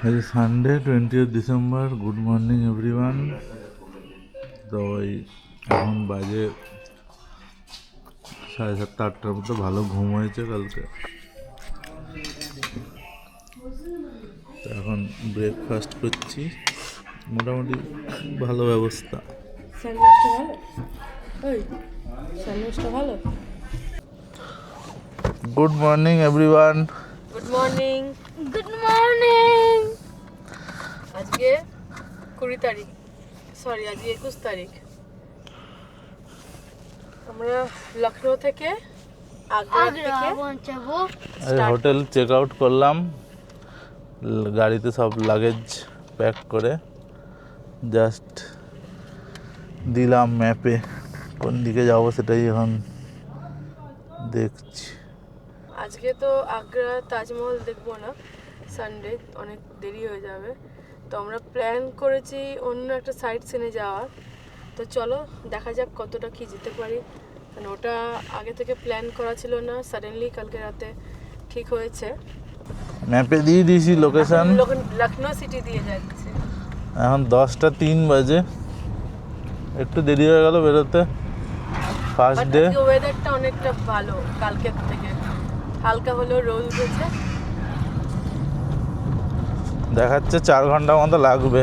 আজ Sunday 20th December. Good morning everyone. তো এখন বাজে 7:30-8টার মতো। ভালো ঘুম হয়েছে কালকে। তো এখন ব্রেকফাস্ট করছি, মোটামুটি ভালো ব্যবস্থা। Good morning everyone. Good morning. Good morning. আজকে 20 তারিখ, সরি আজকে 21 তারিখ। আমরা লখনৌ থেকে আগ্রা হোটেল চেক আউট করলাম, গাড়িতে সব লাগেজ প্যাক করে জাস্ট দিলাম ম্যাপে কোন দিকে যাবো সেটাই এখন দেখছি। আজকে তো আগ্রা তাজমহল দেখবো না, সানডে অনেক দেরি হয়ে যাবে। তো আমরা প্ল্যান করেছি অন্য একটা সাইট সিনে যাওয়ার। তো চলো দেখা যাক কতটা কি যেতে পারি, কারণ ওটা আগে থেকে প্ল্যান করা ছিল না, সাডেনলি কালকে রাতে ঠিক হয়েছে। ম্যাপে দিয়ে দিয়েছি লোকেশন। লখনৌ সিটি দিয়ে যাচ্ছে। এখন 10:03 বাজে, একটু দেরি হয়ে গেল বেরোতে। First day. ওয়েদারটা অনেকটা ভালো কালকের থেকে, হালকা হলেও রোদ উঠেছে। দেখাচ্ছে 4 ঘন্টা মতো লাগবে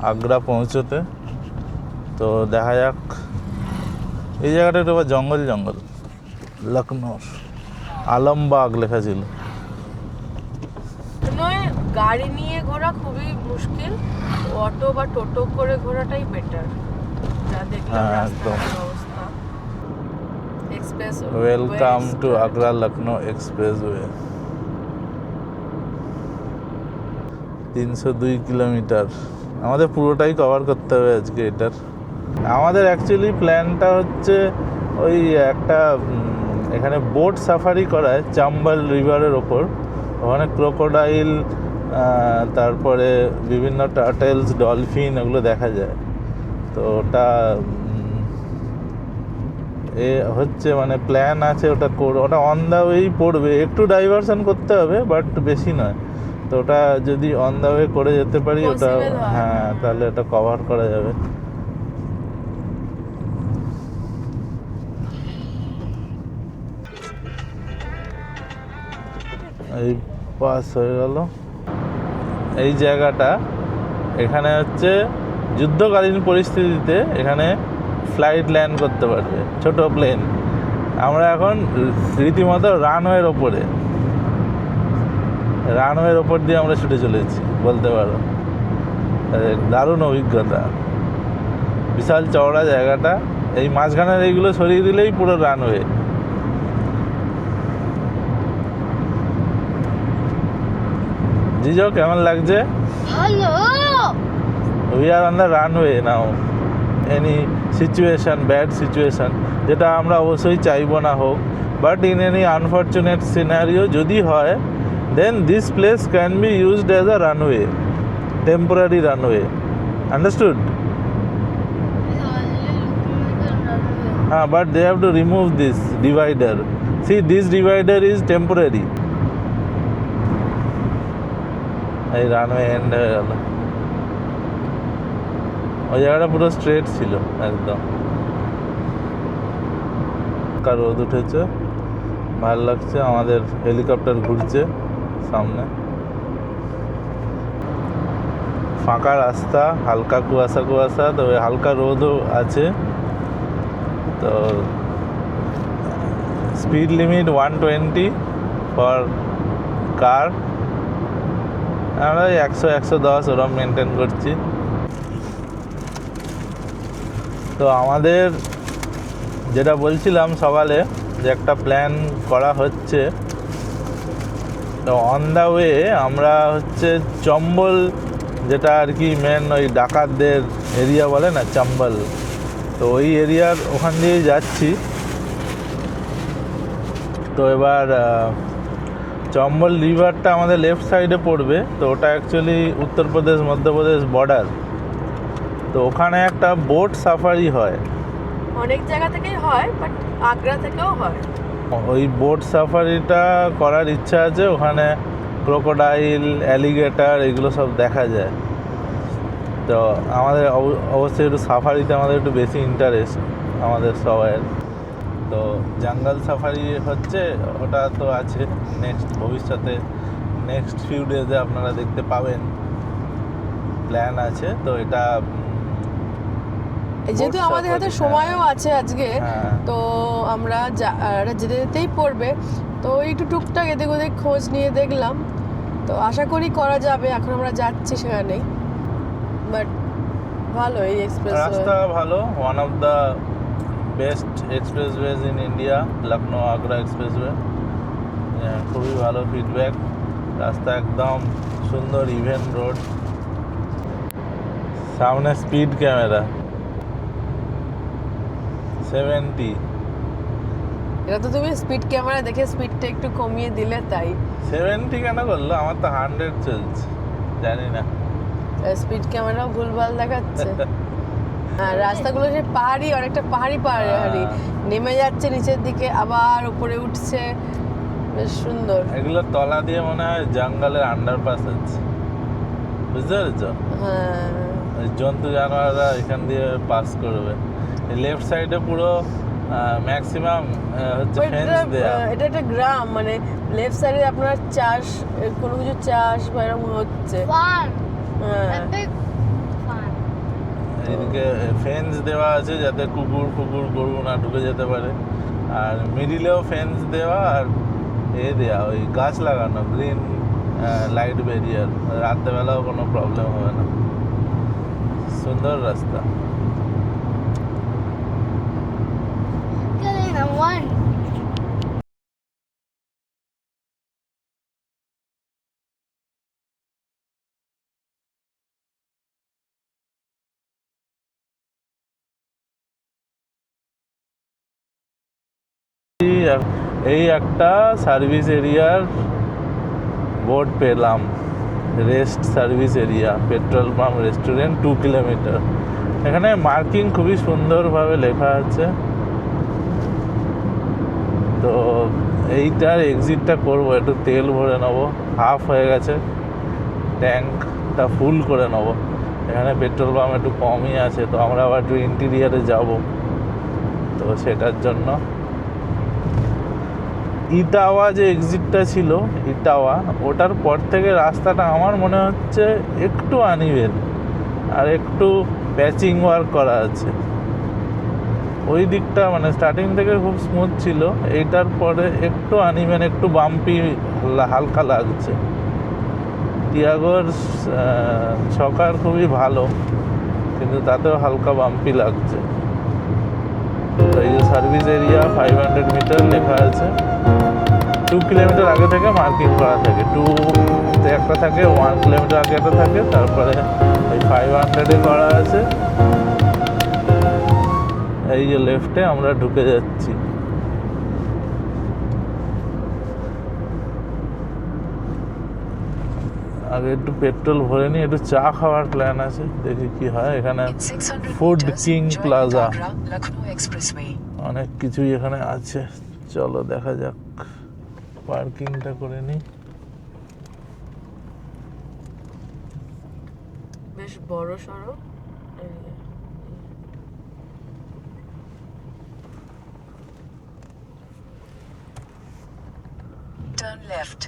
আগ্রা পৌঁছতে। তো দেখা যাক। এই জায়গাটা একটু আবার জঙ্গল জঙ্গল। লখনৌ আলমবাগ লেখা ছিল। গাড়ি নিয়ে ঘোরা খুবই মুশকিল, অটো বা টোটো করে ঘোরাটাই বেটার। যা দেখলাম রাস্তার অবস্থা। Express welcome to Agra Lucknow expressway. 302 kilometre আমাদের পুরোটাই কভার করতে হবে আজকে এটার। আমাদের অ্যাকচুয়ালি প্ল্যানটা হচ্ছে ওই একটা এখানে বোট সাফারি করায় চাম্বল রিভারের ওপর। ওখানে ক্রোকোডাইল, তারপরে বিভিন্ন টার্টেলস, ডলফিন এগুলো দেখা যায়। তো ওটা এ হচ্ছে মানে প্ল্যান আছে ওটা ওটা অন দ্য ওয়েই পড়বে, একটু ডাইভারশন করতে হবে বাট বেশি নয়। তো ওটা যদি অন দ্য ওয়ে করে যেতে পারি ওটা, হ্যাঁ তাহলে ওটা কভার করা যাবে। এই পাস হয়ে গেল এই জায়গাটা। এখানে হচ্ছে যুদ্ধকালীন পরিস্থিতিতে এখানে ফ্লাইট ল্যান্ড করতে পারবে ছোট প্লেন। আমরা এখন রীতিমতো রানওয়ের ওপর দিয়ে আমরা ছুটে চলেছি বলতে পারো। দারুণ অভিজ্ঞতা। বিশাল চওড়া জায়গাটা, এই মাঝখানের এইগুলো সরিয়ে দিলেই পুরো রানওয়ে। জিজো কেমন লাগছে? Hello. We are on the runway now. Any situation, bad situation, যেটা আমরা অবশ্যই চাইবো না হোক, but in any unfortunate scenario যদি হয়, then this place can be used as a runway, temporary runway. Understood? হ্যাঁ, but they have to remove this divider. See, this divider is temporary. এই রানওয়ে এন্ড হয়ে গেল। ওই জায়গাটা পুরো straight ছিল একদম। রোদ উঠেছে, ভালো লাগছে। আমাদের হেলিকপ্টার ঘুরছে সামনে। ফাঁকা রাস্তা, হালকা কুয়াশা, তবে হালকা রোদও আছে। তো স্পিড লিমিট 120 ফর কার। আমরা 100-110 ওরম মেনটেন করছি। তো আমাদের যেটা বলছিলাম সকালে, যে একটা প্ল্যান করা হচ্ছে। তো অন দ্য ওয়ে আমরা হচ্ছে চম্বল, যেটা আর কি মেন ওই ডাকাতদের এরিয়া বলে না, চম্বল, তো ওই এরিয়ার ওখান দিয়ে যাচ্ছি। তো এবার চম্বল রিভারটা আমাদের লেফট সাইডে পড়বে। তো ওটা অ্যাকচুয়ালি উত্তরপ্রদেশ মধ্যপ্রদেশ বর্ডার। তো ওখানে একটা বোট সাফারি হয়, অনেক জায়গা থেকেই হয়, বাট আগ্রা থেকেও হয়। ওই বোট সাফারিটা করার ইচ্ছা আছে। ওখানে ক্রোকোডাইল, অ্যালিগেটর এগুলো সব দেখা যায়। তো আমাদের অবশ্যই একটু সাফারিতে আমাদের একটু বেশি ইন্টারেস্ট আমাদের সবাইয়ের। তো জঙ্গল সাফারি হচ্ছে, ওটা তো আছে নেক্সট ভবিষ্যতে, নেক্সট ফিউ ডেজে আপনারা দেখতে পাবেন, প্ল্যান আছে। তো এটা যেহেতু boat আমাদের হাতে safari, সময়ও আছে আজকে, হ্যাঁ। তো আমরা যেতে যেতেই পড়বে, তো একটু টুকটাক এদিক ওদিক খোঁজ নিয়ে দেখলাম, তো আশা করি করা যাবে। এখন আমরা যাচ্ছি সেখানেই, বাট ভালো এই এক্সপ্রেস রাস্তা ভালো, one of the best expressways in India, Lucknow Agra expressway. খুবই ভালো ফিডব্যাক, রাস্তা একদম সুন্দর, ইভেন রোড, সামনে স্পিড ক্যামেরা 70। এটা তো তুমি স্পিড ক্যামেরা দেখে স্পিডটা একটু কমিয়ে দিলে, তাই 70 কেন করলো? আমার তো 100 চলছে, জানি না। স্পিড ক্যামেরাও ভুলভাল দেখাচ্ছে। আর রাস্তাগুলো যে পাহাড়ি, অনেকটা পাহাড়ি পাহাড়ি, নেমে যাচ্ছে নিচের দিকে আবার উপরে উঠছে, বেশ সুন্দর। এগুলো তলা দিয়ে মনে হয় জঙ্গলের আন্ডারপাস আছে, বুঝতে পেরেছো? হ্যাঁ, ওই জন্তু জানোয়াররা এখান দিয়ে পাস করবে। লেফট সাইডে পুরো ম্যাক্সিমাম হচ্ছে ফেন্স দেয়া। এটা একটা গ্রাম, মানে লেফট সাইডে আপনার চাষ, কোনো কিছু চাষ বা এরকম হচ্ছে। Farm. হ্যাঁ, A big farm. এদিকে ফেন্স দেওয়া আছে যাতে কুকুর গরু না ঢুকে যেতে পারে, আর মিডিলেও ফেন্স দেওয়া, আর দেওয়া ওই গাছ লাগানো, গ্রিন লাইট ব্যারিয়ার, রাত্রেবেলাও কোনো প্রবলেম হবে না। সুন্দর রাস্তা। Getting a one. এই একটা সার্ভিস এরিয়ার বোর্ড পেলাম, rest service area, petrol pump, restaurant 2 kilometre. এখানে মার্কিং খুবই সুন্দরভাবে লেখা আছে। তো এইটার এক্সিটটা করবো, একটু তেল ভরে নেবো, হাফ হয়ে গেছে, ট্যাঙ্কটা ফুল করে নেবো। এখানে পেট্রোল পাম্প একটু কমই আছে, তো আমরা আবার একটু ইন্টিরিয়ারে যাব, তো সেটার জন্য ইটাওয়া যে এক্সিটটা ছিল, ইটাওয়া, ওটার পর থেকে রাস্তাটা আমার মনে হচ্ছে একটু আনইভেন, আর একটু প্যাচিং ওয়ার্ক করা আছে। ওই দিকটা মানে স্টার্টিং থেকে খুব স্মুথ ছিল, এইটার পরে একটু আনইভেন, একটু বাম্পি হালকা লাগছে। টিয়াগোর ছকার খুবই ভালো, কিন্তু তাতেও হালকা বাম্পি লাগছে। তো এই যে সার্ভিস এরিয়া 500 মিটার লেখা আছে, 2 কিলোমিটার আগে থেকে মার্কিং করা থাকে, 2 একটা থাকে, 1 কিলোমিটার আগে একটা থাকে, তারপরে ওই 500-এ করা আছে। এই যে লেফটে আমরা ঢুকে যাচ্ছি। আগে একটু পেট্রোল ভরে নিই, একটু চা খাওয়ার প্ল্যান আছে, দেখি কি হয়। এখানে ফুড কিং প্লাজা, অনেক কিছুই এখানে আছে, চলো দেখা যাক। পার্কিংটা করে নিই। বেশ বড় সড়ো এরিয়া। Turn left.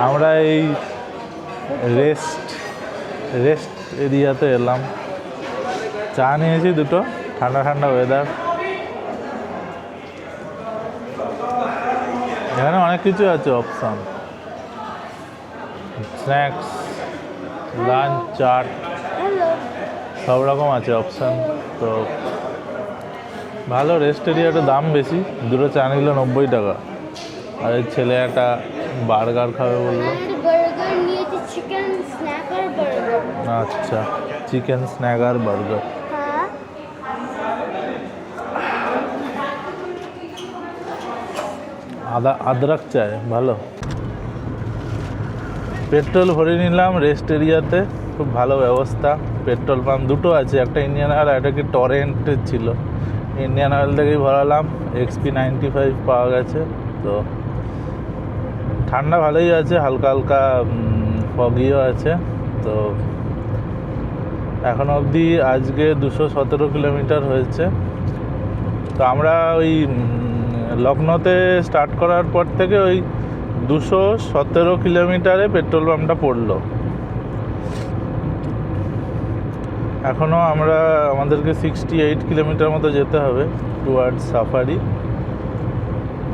আমরা এই রেস্ট এরিয়াতে এলাম, চা নিয়েছি দুটো, ঠান্ডা ঠান্ডা ওয়েদার। এখানে অনেক কিছু আছে অপশান, স্ন্যাক্স, লাঞ্চ, চাট, সব রকম আছে অপশান। তো ভালো রেস্ট এরিয়াটা, দাম বেশি, দুটো চা নিল 90 টাকা। আর এই ছেলে একটা বার্গার খাবে বললো। বার্গার নিয়েছি, চিকেন স্ন্যাকার বার্গার। আচ্ছা, চিকেন স্ন্যাকার বার্গার। হ্যাঁ, আদরক চায়, ভালো। পেট্রোল ভরে নিলাম রেস্ট এরিয়াতে, খুব ভালো ব্যবস্থা। পেট্রোল পাম্প দুটো আছে, একটা ইন্ডিয়ান অয়েল আর একটা কি টরেন্টের ছিল। ইন্ডিয়ান অয়েল থেকেই ভরালাম, XP 95 পাওয়া গেছে। তো ঠান্ডা ভালোই আছে, হালকা হালকা ফগিও আছে। তো এখনো অবধি আজকে 217 কিলোমিটার হয়েছে। তো আমরা ওই লখনৌতে স্টার্ট করার পর থেকে ওই 217 কিলোমিটারে পেট্রোল পাম্পটা পড়লো। এখনও আমাদেরকে 68 কিলোমিটার মতো যেতে হবে টুয়ার্ডস সাফারি।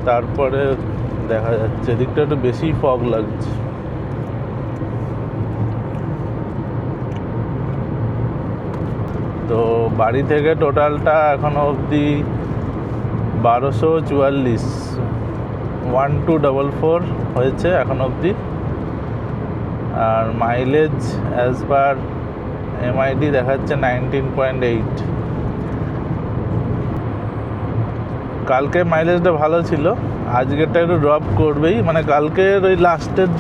তারপরে দেখা যাচ্ছে এদিকটা একটু বেশি ফগ লাগছে। তো বাড়ি থেকে টোটালটা এখনো অবধি 1244 1244 হয়েছে এখন অবধি। আর মাইলেজ অ্যাজ পার MID দেখাচ্ছে 19.8। কালকে মাইলেজটা ভালো ছিল, আজকেরটা একটু ড্রপ করবেই, মানে কালকের ওই লাস্টের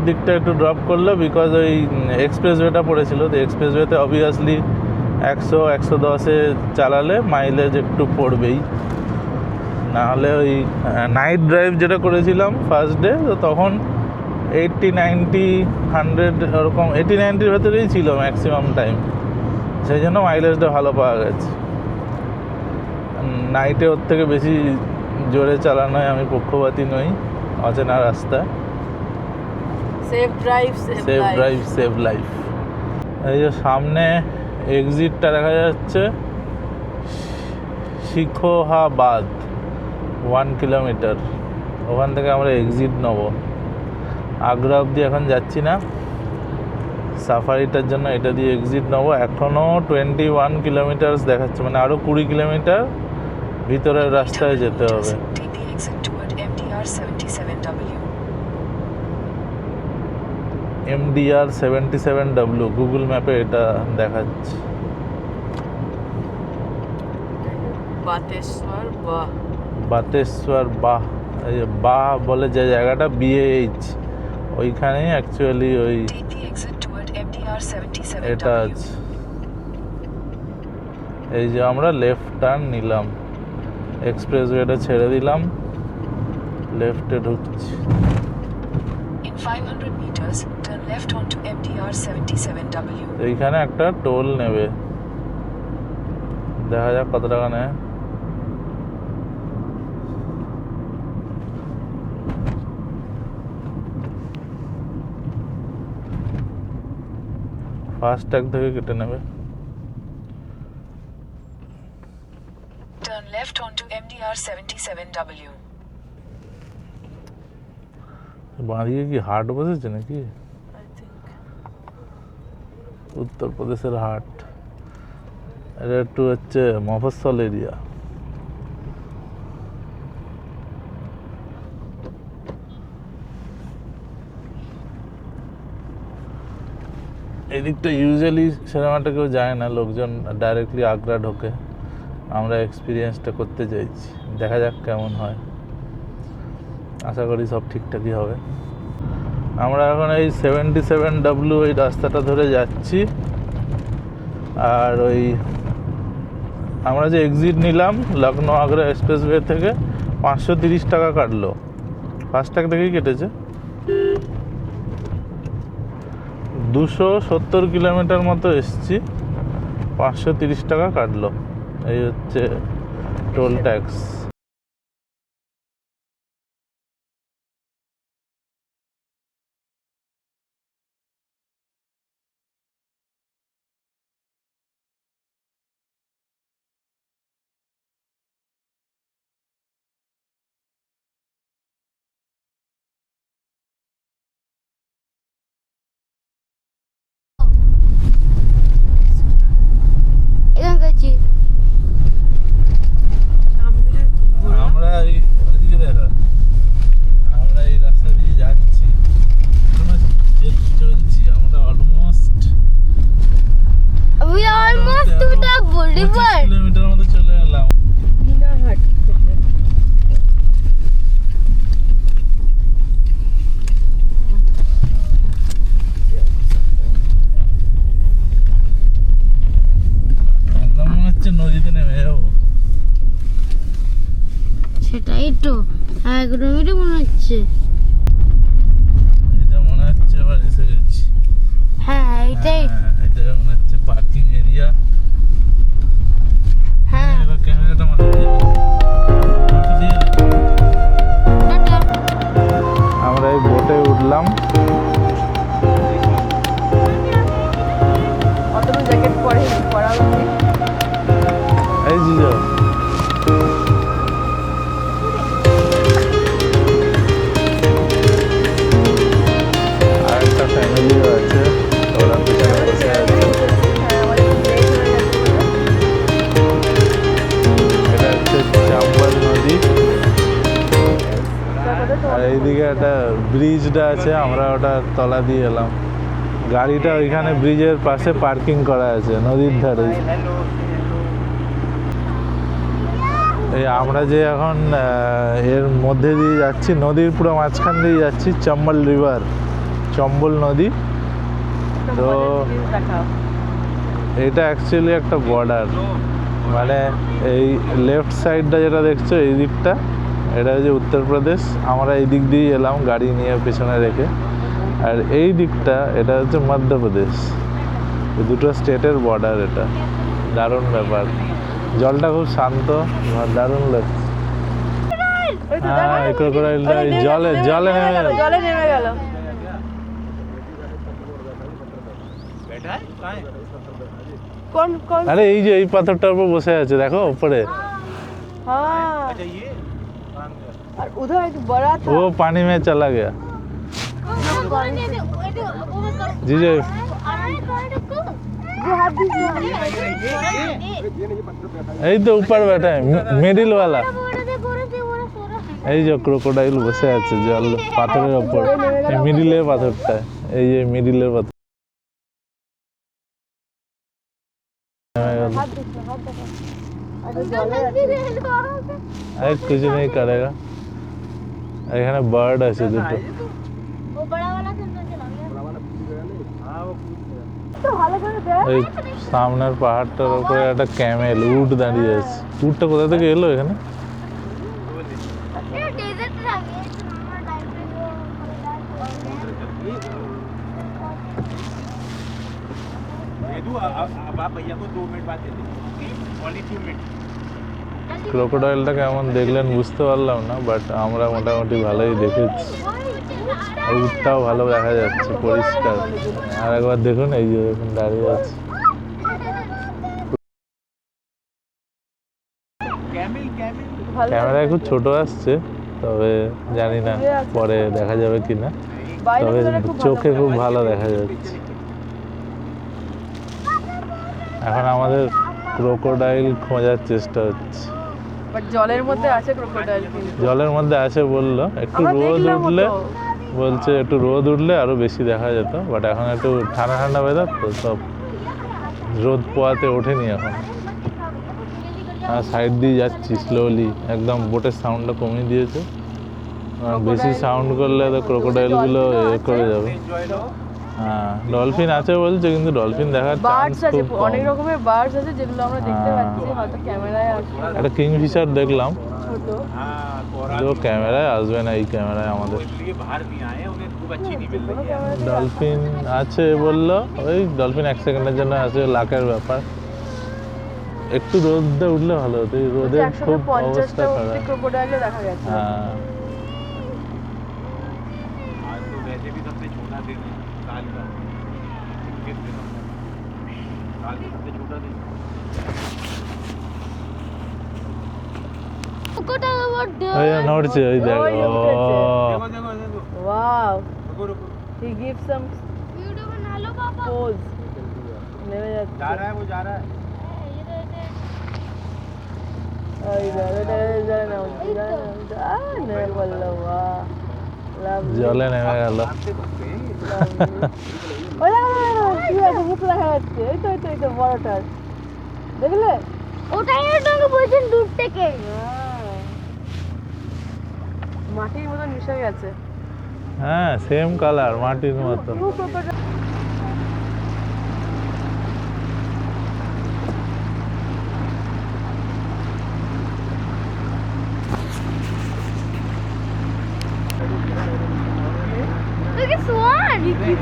দিকটা একটু ড্রপ করলো, বিকজ ওই এক্সপ্রেসওয়েটা পড়েছিল। তো এক্সপ্রেসওয়েতে অবভিয়াসলি 100-110-এ চালালে মাইলেজ একটু পড়বেই। নাহলে ওই নাইট ড্রাইভ যেটা করেছিলাম ফার্স্ট ডে, তো তখন 80-90-100 ওরকম 80-90-র ভেতরেই ছিল ম্যাক্সিমাম টাইম। সেই জন্য মাইলেজটা ভালো পাওয়া গেছে। নাইটে ওর থেকে বেশি জোরে চালানোয় আমি পক্ষপাতী নই। অচেনা রাস্তায় সেফ ড্রাইভ সেভ লাইফ। এই যে সামনে এক্সিটটা দেখা যাচ্ছে, শিখোহাবাদ 1 কিলোমিটার, ওখান থেকে আমরা এক্সিট নেবো। আগ্রা অবধি এখন যাচ্ছি না, সাফারিটার জন্য এটা দিয়ে এক্সিট নেবো। এখনও 21 কিলোমিটার দেখাচ্ছে, মানে আরও 20 কিলোমিটার ভিতরের রাস্তায় যেতে হবে। Take the exit toward MDR 77W. MDR 77W Google ম্যাপে এটা দেখাচ্ছে। বাতেশ্বর বাহ, এই যে বাহ বলে যে জায়গাটা, BAH, ওইখানেই অ্যাকচুয়ালি ওই Take the exit toward MDR 77W. এটা আছে। এই যে আমরা লেফট টার্ন নিলাম, এক্সপ্রেসওয়েটা ছেড়ে দিলাম, লেফটে ঢুকছি। In 500 meters, turn left onto MDR 77W. এইখানে একটা টোল নেবে, দেখা যাক কত টাকা নেয়। ফাস্ট্যাগ থেকে কেটে নেবে। Turn left onto MDR 77W. বাঁদিকে কি হাট বসেছে নাকি? উত্তরপ্রদেশের হাট, এটা একটু হচ্ছে মফস্বল এরিয়া। এদিকটা ইউজুয়ালি সিনেমাটা কেউ যায় না, লোকজন ডাইরেক্টলি আগ্রা ঢোকে। আমরা এক্সপিরিয়েন্সটা করতে চাইছি, দেখা যাক কেমন হয়। আশা করি সব ঠিকঠাকই হবে। আমরা এখন এই 77W ওই রাস্তাটা ধরে যাচ্ছি। আর ওই আমরা যে এক্সিট নিলাম লখনৌ আগ্রা এক্সপ্রেসওয়ে থেকে 530 টাকা কাটলো, ফাস্ট্যাগ থেকেই কেটেছে। 270 কিলোমিটার মতো এসছি, 530 টাকা কাটলো। এই হচ্ছে টোল ট্যাক্স। আমরা ওইদিকে দেখা, আমরা এই রাস্তা দিয়ে যাচ্ছি, চলছি আমরা almost We are almost to the boulevard. Kilometre মতো চলে এলাম। নদীতে নেমে যাবো। সেটাই তো একদমই তো মনে হচ্ছে। এটা মনে হচ্ছে আবার এসে গেছি। হ্যাঁ এটাই। হ্যাঁ, এটা মনে হচ্ছে পার্কিং এরিয়া। হ্যাঁ এবার ক্যামেরাটা মাথায় দিয়ে দে। মাথা দিয়ে দে। টাটা। আমরা এই বোটে উঠলাম। অতটা জ্যাকেট পরা উচিত। এই জিজো আর একটা ফ্যামিলিও আছে, ওরা পিছনে বসে আছে। এটা হচ্ছে চাম্বল নদী। আর এইদিকে একটা ব্রিজটা আছে, আমরা ওটা তলা দিয়ে এলাম। গাড়িটা ওইখানে ব্রিজের পাশে পার্কিং করা আছে নদীর ধারেই। এই আমরা যে এখন এর মধ্যে দিয়ে যাচ্ছি, নদীর পুরো মাঝখান দিয়ে যাচ্ছি, চম্বল রিভার, চম্বল নদী। তো এটা অ্যাকচুয়ালি একটা বর্ডার, মানে এই লেফট সাইডটা যেটা দেখছো এই দিকটা, এটা হচ্ছে উত্তরপ্রদেশ। আমরা এই দিক দিয়ে এলাম গাড়ি নিয়ে পেছনে রেখে। আর এই দিকটা এটা হচ্ছে মধ্যপ্রদেশ। এই দুটো স্টেটের বর্ডার এটা। দারুণ ব্যাপার, জলটা খুব শান্ত, দারুণ লাগছে। হ্যাঁ, এই ক্রোকোডাইলটা এই জলে জলে নেমে গেল। জলে নেমে গেল। কোন কোন? আরে এই যে এই পাথরটার উপর বসে আছে, দেখো উপরে। हाँ और उधर एक बड़ा था। वो पानी में चला गया। जी जी जो हाथ दीजिए। এই তো উপর बैठा है, मिडिल वाला। এই যে ক্রোকোডাইল বসে আছে জল পাথরের উপর, এই মিডিলের পাথরটা, এই যে মিডিলের পাথর। हाथ दीजिए, हाथ दीजिए। अरे जले আরে কিছু নেই করেগা। এখানে বার্ড আছে দুটো। वो बड़ा वाला सुंदर चला गया। तो ভালো করে দেখ। এই সামনের পাহাড়টার উপরে একটা ক্যামেল উট দাঁড়িয়ে আছে। উটটা কোথা থেকে এলো এখানে? ये डेजर्ट आ गया तो हमारा डाइवर जो अब आप भैया को 2 मिनट बाद दे देंगे, ओनली 2 मिनट। ক্রোকোডাইলটা কেমন দেখলেন বুঝতে পারলাম না, বাট আমরা মোটামুটি ভালোই দেখেছি। আর উটটাও ভালো দেখা যাচ্ছে, পরিষ্কার। আর একবার দেখুন, এই যে দেখুন দাঁড়িয়ে আছে। ভালো ক্যামেরায় খুব ছোট আসছে, তবে জানি না পরে দেখা যাবে কিনা। বাইরে তবে থেকে খুব চোখে খুব ভালো দেখা যাচ্ছে। এখন আমাদের ক্রোকোডাইল খোঁজার চেষ্টা হচ্ছে। বাট জলের মধ্যে আছে ক্রোকোডাইল কিন্তু। জলের মধ্যে আছে বললো, একটু আমরা রোদ দেখলামও উঠলে, তো। বলছে একটু রোদ উঠলে আরো বেশি দেখা যেত, বাট এখন একটু ঠান্ডা ঠান্ডা ওয়েদার তো, সব রোদ পোয়াতে ওঠেনি এখন। সাইড দিয়ে যাচ্ছি স্লোলি, একদম বোটের সাউন্ডটা কমিয়ে দিয়েছে, কারণ বেশি সাউন্ড করলে তো ক্রোকোডাইলগুলো এ করে যাবে। হ্যাঁ, ডলফিন আছে বলছে, কিন্তু ডলফিন দেখার চান্স বার্ডস আছে, খুব কম। অনেক রকমের বার্ডস আছে যেগুলো আমরা দেখতে হ্যাঁ। পাচ্ছি, হয়তো ক্যামেরায় আসছে না। একটা কিংফিশার দেখলাম, ছোট। हाँ, कोहरा जो कैमरा আসবে না এই ক্যামেরায় আমাদের। इसलिए बाहर भी आए, उन्हें खूब अच्छी नहीं मिल কোনো रही है। ক্যামেরাতে ডলফিন আছে বললো, ওই ডলফিন এক সেকেন্ডের জন্য আসে, লাখের ব্যাপার। একটু রোদে উঠলে ভালো হতো, এই রোদে খুব 150টা অবস্থা অবধি খারাপ। ক্রোকোডাইলও দেখা গেছে। হ্যাঁ, आज तो वैसे भी सबसे छोटा दिन है साल का, 21 दिसंबर, साल का सबसे छोटा दिन। কোটা ওর ওই যে নড়ছে, ওই দেখ। ওই উঠেছে। ও, देखो देखो देखो, ওয়াও, रुको रुको, হি গিভস সাম ভিডিও बना लो पापा। পোজ। নেমে যাচ্ছে। जा रहा है वो, जा रहा है। ওই যায় না, নেমে বললো ওয়াও, লাভ। জলে নেমে গেল। आपसे बचते हैं। ওই কি আছে, মুখ দেখা যাচ্ছে। এই তো এই তো এই তো বড়টা দেখলে। ওটাই ওটাকে বলছেন দূর থেকে। মাটির মতন মিশে গেছে। হ্যাঁ, সেম কালার, মাটির মতো।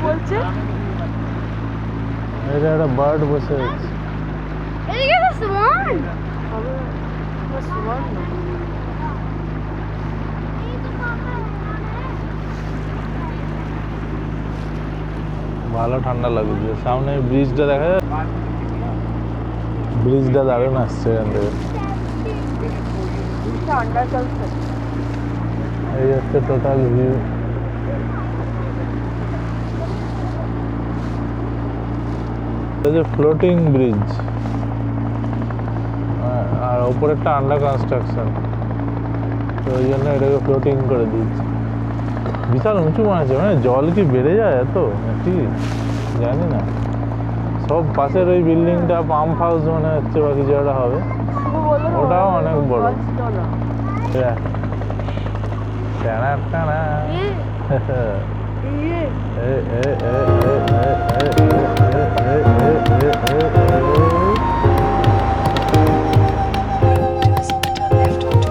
বলছে এটা একটা বার্ড বসে আছে। এদিকে তো সমান হবে না, সমান না। ভালো ঠান্ডা লাগছে, সামনে ব্রিজটা দেখা যায়, ব্রিজটা দারুণ আসছে এখান থেকে। ঠান্ডা চলছে। এই হচ্ছে টোটাল ভিউ। এই যে ফ্লোটিং ব্রিজ, আর ওপরে একটা আন্ডার কনস্ট্রাকশন, তো ওই জন্য এটাকে ফ্লোটিং করে দিয়েছে। বিশাল উঁচু মনে হচ্ছে, মানে জল কি বেড়ে যায় এত নাকি জানি না। সব পাশের ওই বিল্ডিংটা পাম্প হাউস মনে হচ্ছে বা কিছু একটা হবে, ওটাও অনেক বড়। টানা টানা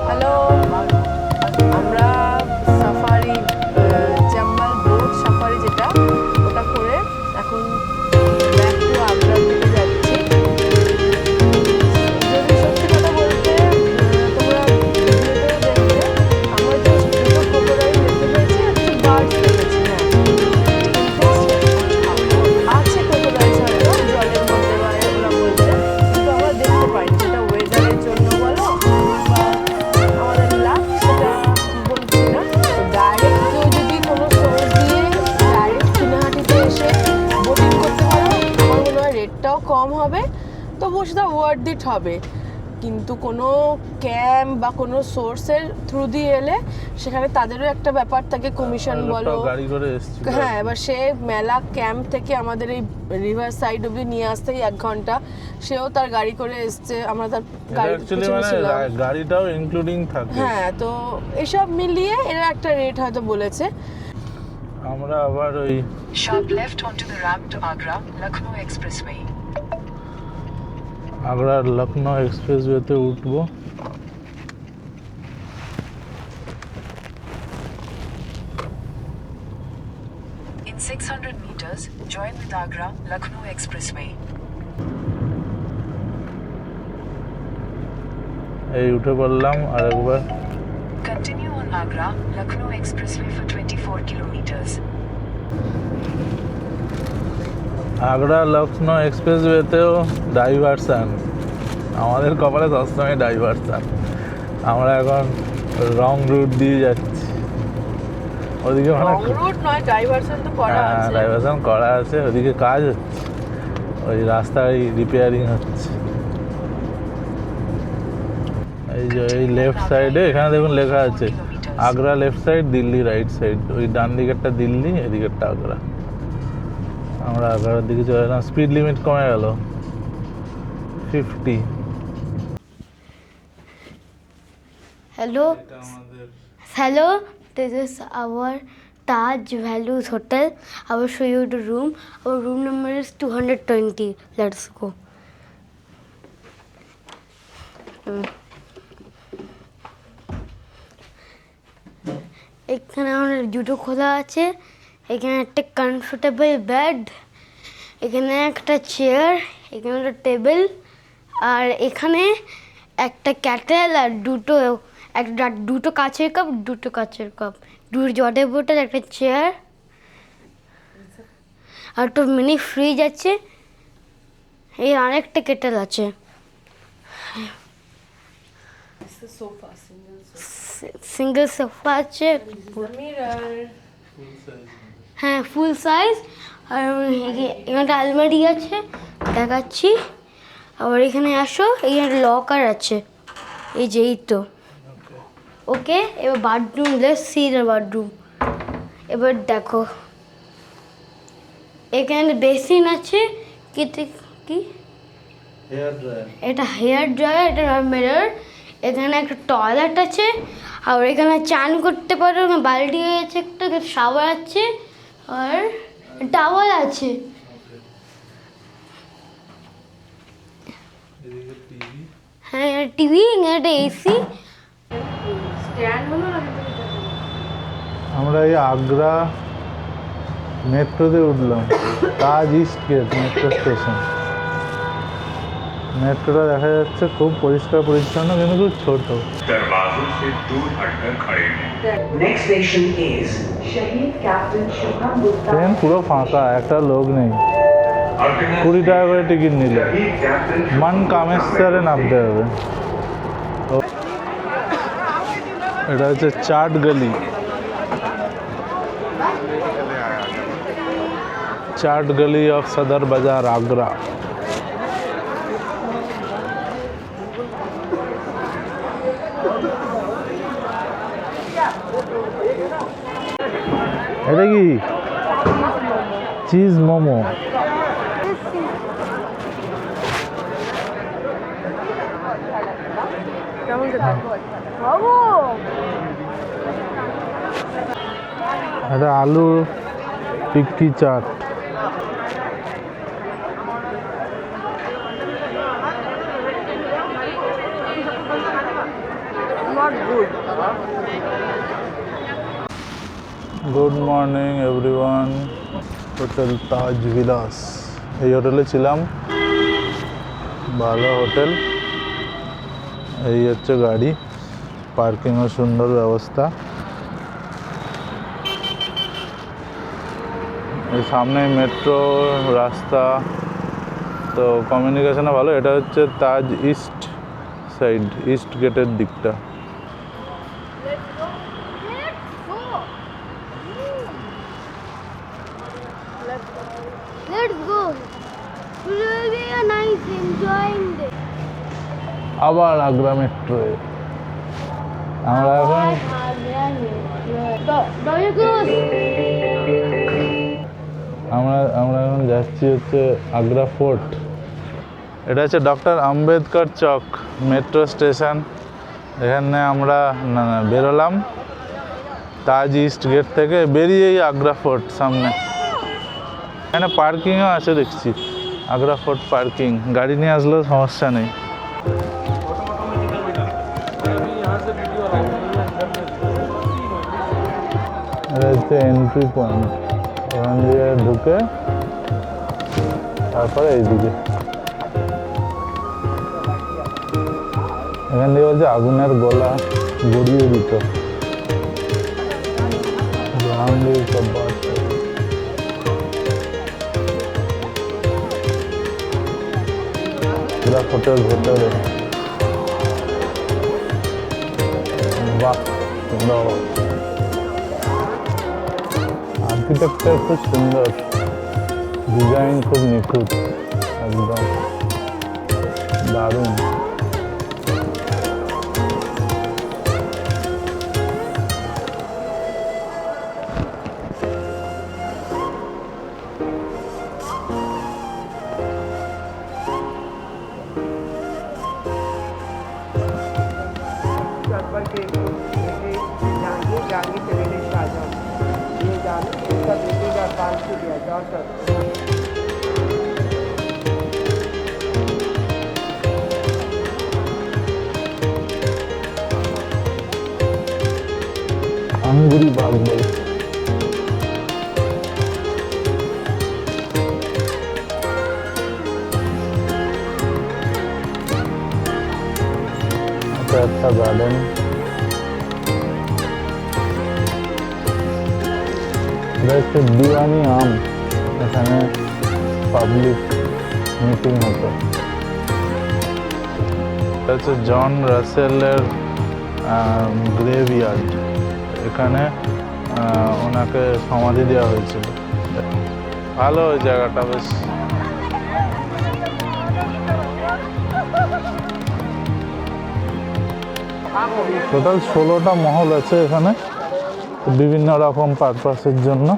হ্যালো, আমরা সাফারি জাম্বাল বোট সাফারি যেটা ওটা করে এখন ব্যাক টু আগ্রার দিকে যাচ্ছি। যদি সত্যি কথা বলতে তোমরা ভিডিওতেও দেখবে, আমরা যে দুটো ক্রোকোডাইল দেখতে পেয়েছি, একটা বার্ড দেখেছি। হ্যাঁ, আছে ক্রোকোডাইল হয়তো জলের মধ্যে বা ওরা বলছে, কিন্তু আমরা দেখতে পাইনি। সেটা ওয়েদারের জন্য বলো বা আমাদের লাভ, সেটা বলছি না। ডাইরেক্ট কেউ যদি কোনো সোর্স দিয়ে ডাইরেক্ট চিনাহাটিতে এসে বোটিং করতে পারো, আমার মনে হয় রেটটাও কম হবে, তবুও সেটা ওয়ার্থ ইট হবে। কিন্তু কোনো ক্যাম্প বা কোনো সোর্সের থ্রু দিয়ে এলে সেখানে তাদেরও একটা ব্যাপার থাকে, কমিশন বলো। গাড়ি করে এসেছিল। হ্যাঁ, এবার সে মেলা ক্যাম্প থেকে আমাদের এই রিভার সাইড অব্দি নিয়ে আসতেই 1 ঘন্টা, সেও তার গাড়ি করে এসছে, আমরা তার গাড়ি অ্যাকচুয়ালি পিছনে মানে ছিলাম। গাড়িটাও ইনক্লুডিং থাকে। হ্যাঁ, তো এসব মিলিয়ে এরা একটা রেট হয়তো বলেছে। আমরা আবার ওই Sharp left onto the ramp to Agra, Lucknow Expressway. আগ্রার লখনৌ এক্সপ্রেসওয়েতে উঠবো। In 600 meters, join with Agra, Lucknow Expressway. এই উঠে পড়লাম আর একবার। Continue on Agra, Lucknow Expressway for 24 kilometers. Agra Lucknow এক্সপ্রেসওয়েতেও ডাইভারসান, আমাদের কপালে সবসময় ডাইভারসান। আমরা এখন রং রুট দিয়ে যাচ্ছি, ওদিকে অনেক রুট নয়, ডাইভারশন তো করা আছে। ডাইভারসান করা আছে, ওদিকে কাজ হচ্ছে, ওই রাস্তায় রিপেয়ারিং হচ্ছে। এই যে এই লেফট সাইডে এখানে দেখুন লেখা আছে Agra left side, Delhi right side. ওই ডান দিকেরটা দিল্লি, এদিকেরটা আগ্রা। আমরা আগ্রার দিকে চলে এলাম। স্পিড লিমিট কমে গেল 50। Hello, this is our Taj Values Hotel. I will show you the room. Our room number is 220. Let's go. এখানে আমাদের জুতো খোলা আছে, এখানে একটা কমফোর্টেবল বেড, এখানে একটা চেয়ার, এখানে একটা টেবিল, আর এখানে একটা ক্যাটেল আর দুটো কাচের কাপ, দুটো জলের বোতল, একটা চেয়ার, আর একটা মিনি ফ্রিজ আছে। এই আরেকটা কেটেল আছে। সোফা, সিঙ্গেল সোফা আছে, মিরর, হ্যাঁ ফুল সাইজ। আর এখানে আলমারি আছে, দেখাচ্ছি। আবার এখানে আসো, এখানে লকার আছে, এই যে এই তো। ওকে, এবার bathroom, let's see the bathroom. এবার দেখো, এখানে বেসিন আছে, কি এটা হেয়ার ড্রায়ার, এটা মিরর। এখানে একটা টয়লেট আছে, আর এখানে চান করতে পারো, এখানে বালতি আছে, একটা শাওয়ার আছে, আর টাওয়াল আছে। হ্যাঁ, টিভি, এখানে একটা এসি। স্ট্যান্ড হলো না। আমরা এই আগ্রা মেট্রোতে উঠলাম, তাজ ইস্ট গেট মেট্রো স্টেশন। মেট্রোটা দেখা যাচ্ছে খুব পরিষ্কার পরিচ্ছন্ন, কিন্তু খুব ছোট। दरवाजों से दूर हटकर खड़े हैं। Next station is शहीद कैप्टन शुभम गुप्ता। ট্রেন পুরো ফাঁকা, একটা লোক নেই। 20 টাকা করে টিকিট নিলে शहीद कैप्टन মান কামেশ্বরে নামতে হবে। এটা হচ্ছে চাট গলি, চাট গলি অফ সদর বাজার আগ্রা। এটা কি চিজ মোমো? কেমন খেতে? এটা aloo tikki chaat. Not good. Good morning everyone, hotel Taj Vilas. এই হোটেলে ছিলাম, ভালো হোটেল। এই হচ্ছে গাড়ি, পার্কিংও সুন্দর ব্যবস্থা। এই সামনে মেট্রো রাস্তা, তো কমিউনিকেশনও ভালো। এটা হচ্ছে তাজ ইস্ট সাইড, ইস্ট গেটের দিকটা। Let's go. It will be a nice enjoying day. আবার আগ্রা মেট্রোয়ে আমরা এখন আমরা এখন যাচ্ছি হচ্ছে আগ্রা ফোর্ট। এটা হচ্ছে ডক্টর আম্বেদকর চক মেট্রো স্টেশন। এখানে আমরা বেরোলাম তাজ ইস্ট গেট থেকে, বেরিয়েই আগ্রা ফোর্ট সামনে। এখানে পার্কিংও আছে দেখছি, আগ্রা ফোর্ট পার্কিং। গাড়ি নিয়ে আসলেও সমস্যা নেই। এটা হচ্ছে এন্ট্রি পয়েন্ট, এখান দিয়ে ঢুকে তারপরে এইদিকে। এখান দিয়ে বলছে আগুনের গোলা গড়িয়ে দিত। জাহাঙ্গীর কব্বার পুরা ফোটের ভেতরে। বাহ, সুন্দর আর্কিটেকচার, খুব সুন্দর ডিজাইন, খুব নিখুঁত, একদম দারুণ। আঙ্গুরি বাগ বলে। এটা একটা গার্ডেন। এটা হচ্ছে দিওয়ানি আম, এখানে পাবলিক মিটিং হতো। এটা হচ্ছে জন রাসেলের গ্রেভইয়ার্ড, এখানে ওনাকে সমাধি দেওয়া হয়েছিল। ভালো ওই জায়গাটা বেশ। টোটাল 16টা মহল আছে এখানে, বিভিন্ন রকম পারপাসের জন্য।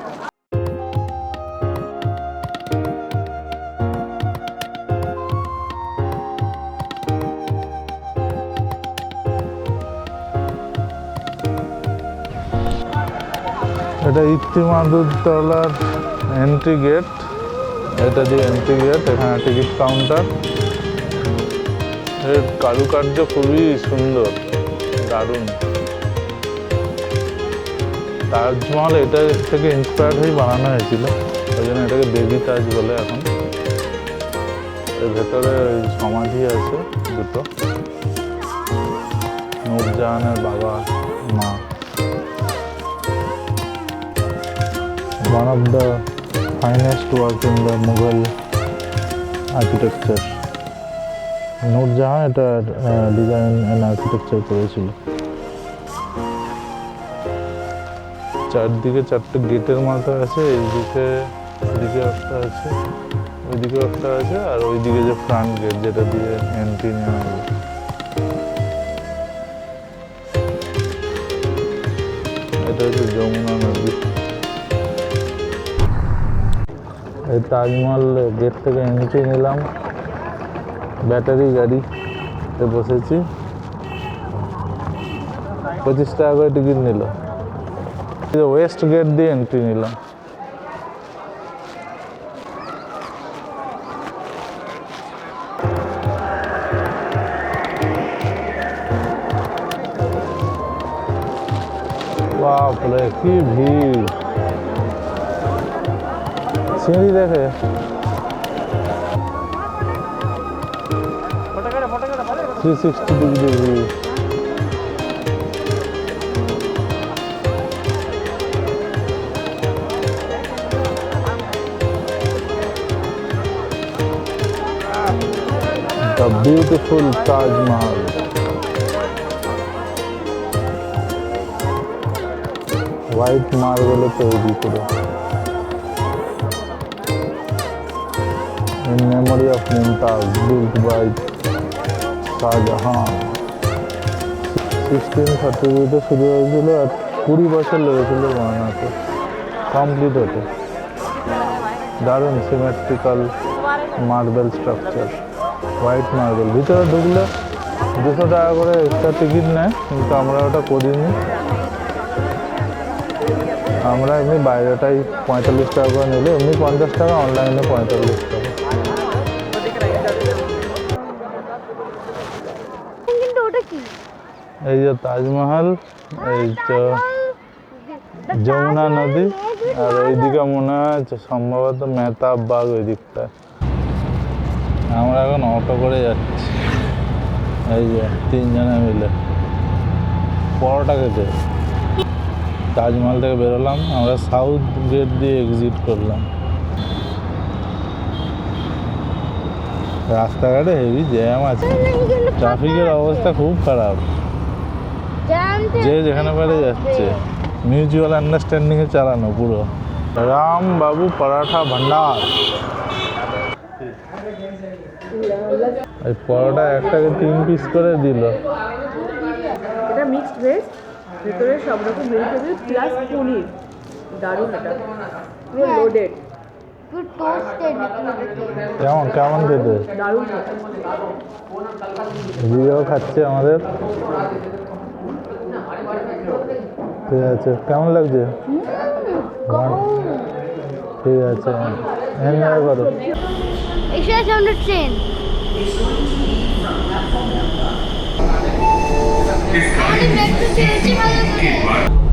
এটা ইতিমাদুদ্দৌলার এন্ট্রি গেট, এটা দিয়ে এন্ট্রি গেট। এখানে টিকিট কাউন্টার। এর কারুকার্য খুবই সুন্দর, দারুণ। তাজমহল এটা থেকে ইন্সপায়ার্ড হয়ে বানানো হয়েছিল, ওই জন্য এটাকে দেবী তাজ বলে এখন। এর ভেতরে ওই সমাধি আছে দুটো, নূরজাহানের বাবা মা। One of the finest work in the Mughal architecture. Nurjahan এটা ডিজাইন অ্যান্ড আর্কিটেকচার করেছিল। চারদিকে চারটে গেটের মতো আছে, এইদিকে এদিকে একটা আছে, ওইদিকে একটা আছে, আর ওইদিকে যে ফ্রন্ট গেট যেটা দিয়ে এন্ট্রি নেওয়া হবে। এটা হচ্ছে যমুনা নদী। এই তাজমহল গেট থেকে এন্ট্রি নিলাম, ব্যাটারি গাড়িতে বসেছি, 25 টাকা করে টিকিট নিল। ওয়েস্ট গেট দিয়ে এন্ট্রি নিলাম। বাপরে কি ভিড়! সিঁড়ি দেখে photo 360 degree view. The beautiful Taj Mahal. White মার্বেলে তৈরি করে, in memory of Mumtaz, built by Shahjahan. 1632-তে শুরু হয়েছিল আর 20 বছর লেগেছিল বানাতে, কমপ্লিট হতে। দারুণ symmetrical marble structure, white marble. ভিতরে ঢুকলে 200 টাকা করে এক্সট্রা টিকিট নেয়, কিন্তু আমরা ওটা করিনি। আমরা এমনি বাইরেটাই 45 টাকা করে নিলে, এমনি 50 টাকা, অনলাইনে 45 টাকা। কিন্তু ওটা কি? এই যে তাজমহল, এই যে যমুনা নদী, আর ওইদিকে মনে হয় সম্ভবত মেহতাব বাগ ওই দিকটা। আমরা এখন অটো করে যাচ্ছি, এই যে 3 জনে মিলে পরোটা খেতে। তাজমহল থেকে বেরোলাম, আমরা সাউথ গেট দিয়ে এক্সিট করলাম। রাস্তাঘাটে হেভি জ্যাম আছে, ট্রাফিকের অবস্থা খুব খারাপ, যে যেখানে পারে যাচ্ছে। মিউচুয়াল আন্ডারস্ট্যান্ডিংয়ে চালানো পুরো। রাম বাবু পরাঠা ভান্ডার। এই পরোটা একটাকে 3 পিস করে দিল। এটা মিক্সড ভেজ, ভিতরে সব রকম ভেজিটেবল প্লাস পনির। দারুণ, এটা পুরো লোডেড, পুরো টোস্টেড। কেমন কেমন খেতে? দারুণ। দিদিও খাচ্ছে আমাদের। ঠিক আছে, কেমন লাগছে? ঠিক আছে, এনজয় করো। এসে আছে আমাদের ট্রেন। इस गाड़ी में एक बार